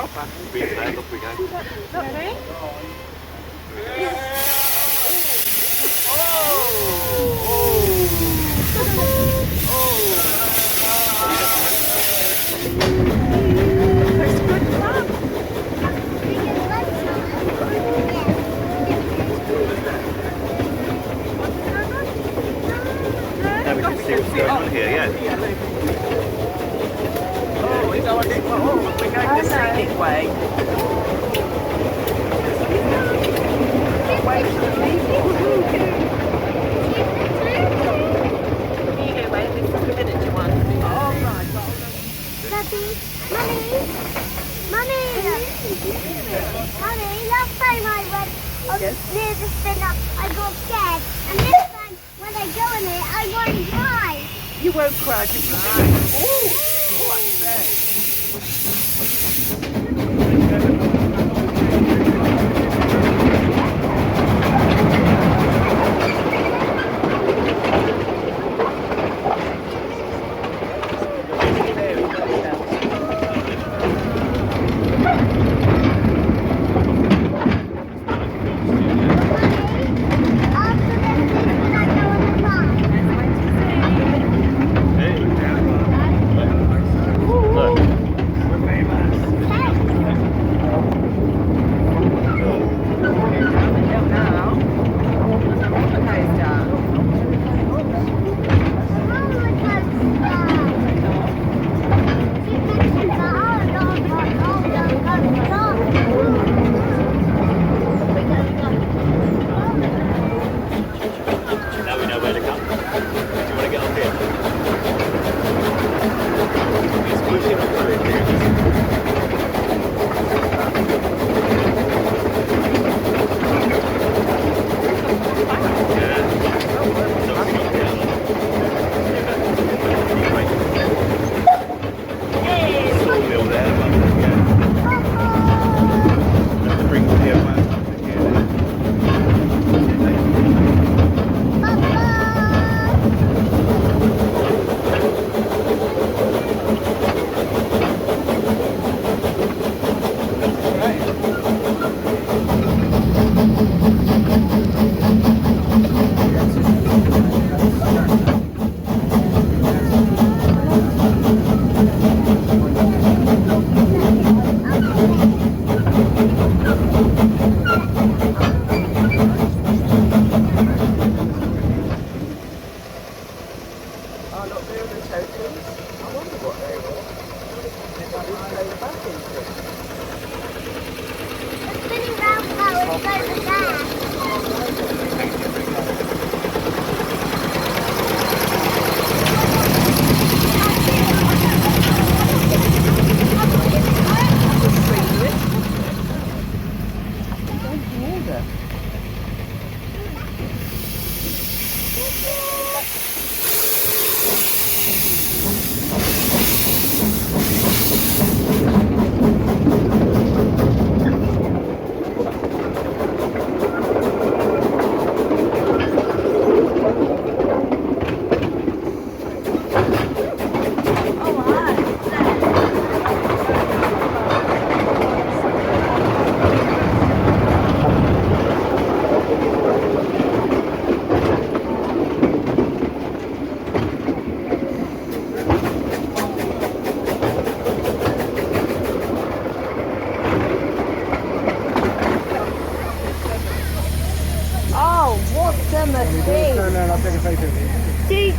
Off we go. Lovely. That's good fun. Now we can see what's going on here, yeah. Oh, we're going the scenic way. Wait for the people. Here, wait, this is the miniature one. Oh, right. Daddy, Mummy, last time I went near the spinner, I got scared, and this time when I go in it, I won't cry. You won't cry, just right. Oh, what's that? See.